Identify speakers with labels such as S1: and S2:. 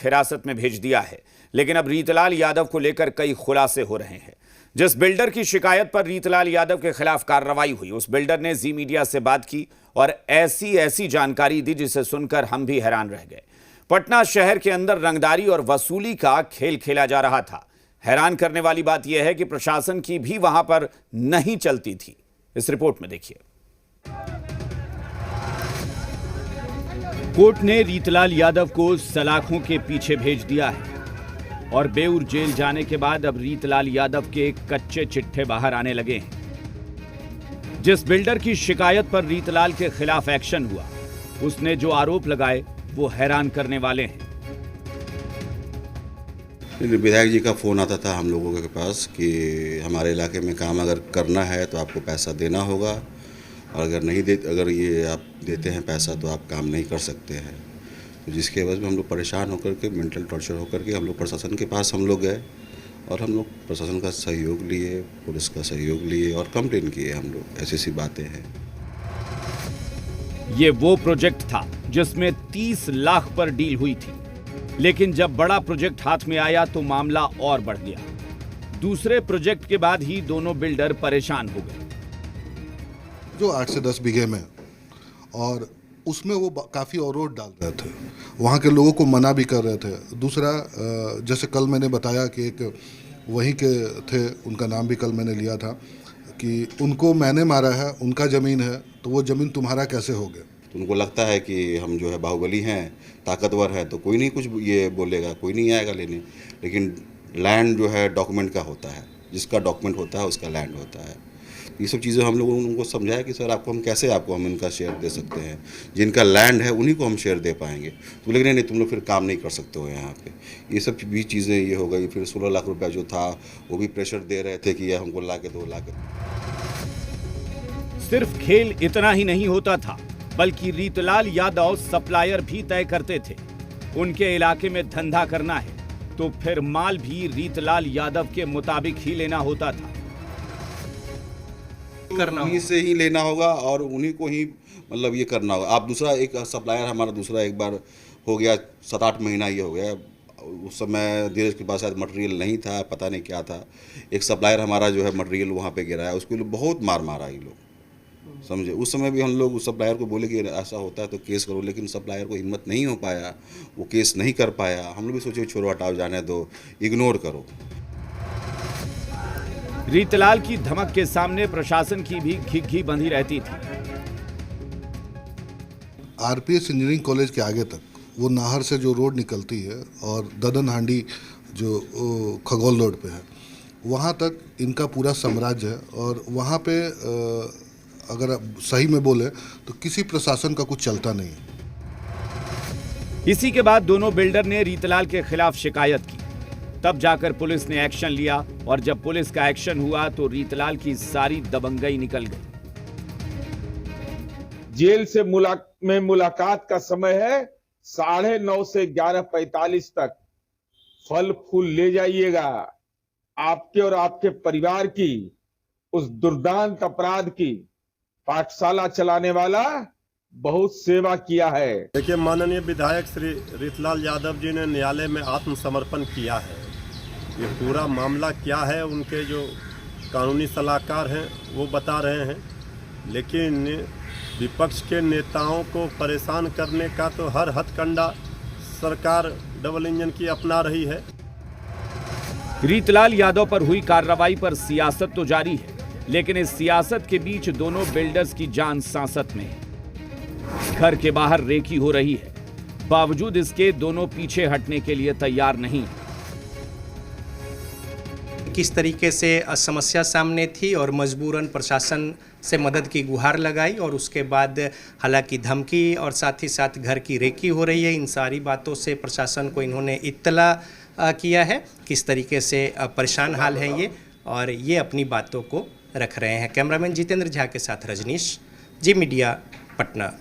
S1: हिरासत में भेज दिया है। लेकिन अब रीतलाल यादव को लेकर कई खुलासे हो रहे हैं। जिस बिल्डर की शिकायत पर रीतलाल यादव के खिलाफ कार्रवाई हुई, उस बिल्डर ने जी मीडिया से बात की और ऐसी जानकारी दी जिसे सुनकर हम भी हैरान रह गए। पटना शहर के अंदर रंगदारी और वसूली का खेल खेला जा रहा था। हैरान करने वाली बात यह है कि प्रशासन की भी वहां पर नहीं चलती थी। इस रिपोर्ट में देखिए। कोर्ट ने रीतलाल यादव को सलाखों के पीछे भेज दिया है और बेऊर जेल जाने के बाद अब रीतलाल यादव के कच्चे चिट्ठे बाहर आने लगे हैं। जिस बिल्डर की शिकायत पर रीतलाल के खिलाफ एक्शन हुआ, उसने जो आरोप लगाए वो हैरान करने वाले हैं।
S2: विधायक जी का फोन आता था हम लोगों के पास कि हमारे इलाके में काम अगर करना है तो आपको पैसा देना होगा, और अगर ये आप देते हैं पैसा तो आप काम नहीं कर सकते हैं। तो जिसके वजह में हम लोग परेशान होकर के, मेंटल टॉर्चर होकर के हम लोग प्रशासन के पास हम लोग गए और हम लोग प्रशासन का सहयोग लिए, पुलिस का सहयोग लिए और कंप्लेन किए हम लोग। ऐसी बातें हैं।
S1: ये वो प्रोजेक्ट था जिसमें 30 लाख पर डील हुई थी, लेकिन जब बड़ा प्रोजेक्ट हाथ में आया तो मामला और बढ़ गया। दूसरे प्रोजेक्ट के बाद ही दोनों बिल्डर परेशान हो गए।
S3: जो 8 से 10 बीघे में, और उसमें वो काफ़ी अवरोध डाल रहे थे, वहाँ के लोगों को मना भी कर रहे थे। दूसरा, जैसे कल मैंने बताया कि एक वहीं के थे, उनका नाम भी कल मैंने लिया था कि उनको मैंने मारा है, उनका ज़मीन है, तो वो ज़मीन तुम्हारा कैसे हो गया।
S2: तो उनको लगता है कि हम जो है बाहुबली हैं, ताकतवर है, तो कोई नहीं कुछ ये बोलेगा, कोई नहीं आएगा लेने। लेकिन लैंड जो है डॉक्यूमेंट का होता है, जिसका डॉक्यूमेंट होता है उसका लैंड होता है। ये सब चीज़ें हम लोगों ने उनको समझाया कि सर आपको हम कैसे हम इनका शेयर दे सकते हैं, जिनका लैंड है उन्हीं को हम शेयर दे पाएंगे। तो लेकिन नहीं, तुम लोग फिर काम नहीं कर सकते हो यहाँ पे। ये सब भी चीज़ें ये हो गई। फिर 16 लाख रुपया जो था वो भी प्रेशर दे रहे थे कि ये हमको ला के दो।
S1: सिर्फ खेल इतना ही नहीं होता था, बल्कि रीतलाल यादव सप्लायर भी तय करते थे। उनके इलाके में धंधा करना है तो फिर माल भी रीतलाल यादव के मुताबिक ही लेना होता था।
S2: उन्हीं से ही लेना होगा और उन्हीं को ही मतलब ये करना होगा। आप दूसरा एक सप्लायर हमारा दूसरा एक बार हो गया, 7-8 महीना ये हो गया। उस समय धीरज के पास शायद मटेरियल नहीं था, पता नहीं क्या था। एक सप्लायर हमारा जो है मटेरियल वहाँ पे गिराया, उसको बहुत मारा ये लोग, समझे। उस समय भी हम लोग उस सप्लायर को बोले कि ऐसा होता है तो केस करो, लेकिन सप्लायर को हिम्मत नहीं हो पाया, वो केस नहीं कर पाया। हम लोग भी सोचे छोड़ो, हटाओ, जाने दो, इग्नोर करो।
S1: रीतलाल की धमक के सामने प्रशासन की भी घिघी बंधी रहती थी।
S3: आरपीएस इंजीनियरिंग कॉलेज के आगे तक वो नाहर से जो रोड निकलती है और ददन हांडी जो खगौल रोड पे है, वहाँ तक इनका पूरा साम्राज्य है। और वहाँ पे अगर आप सही में बोले तो किसी प्रशासन का कुछ चलता नहीं है।
S1: इसी के बाद दोनों बिल्डर ने रीतलाल के खिलाफ शिकायत की, तब जाकर पुलिस ने एक्शन लिया। और जब पुलिस का एक्शन हुआ तो रीतलाल की सारी दबंगई निकल गई।
S4: जेल से मुलाकात का समय है 9:30 से 11:45 तक। फल फूल ले जाइएगा। आपके और आपके परिवार की उस दुर्दांत अपराध की पाठशाला चलाने वाला बहुत सेवा किया है।
S5: देखिए, माननीय विधायक श्री रीतलाल यादव जी ने न्यायालय में आत्मसमर्पण किया है। ये पूरा मामला क्या है, उनके जो कानूनी सलाहकार हैं वो बता रहे हैं, लेकिन विपक्ष के नेताओं को परेशान करने का तो हर हथकंडा सरकार डबल इंजन की अपना रही है।
S1: रीतलाल यादव पर हुई कार्रवाई पर सियासत तो जारी है, लेकिन इस सियासत के बीच दोनों बिल्डर्स की जान सांसत में है। घर के बाहर रेकी हो रही है, बावजूद इसके दोनों पीछे हटने के लिए तैयार नहीं।
S6: किस तरीके से समस्या सामने थी और मजबूरन प्रशासन से मदद की गुहार लगाई, और उसके बाद हालांकि धमकी और साथ ही साथ घर की रेकी हो रही है। इन सारी बातों से प्रशासन को इन्होंने इत्तला किया है किस तरीके से परेशान हाल है ये, और ये अपनी बातों को रख रहे हैं। कैमरामैन जितेंद्र झा के साथ रजनीश, जी मीडिया, पटना।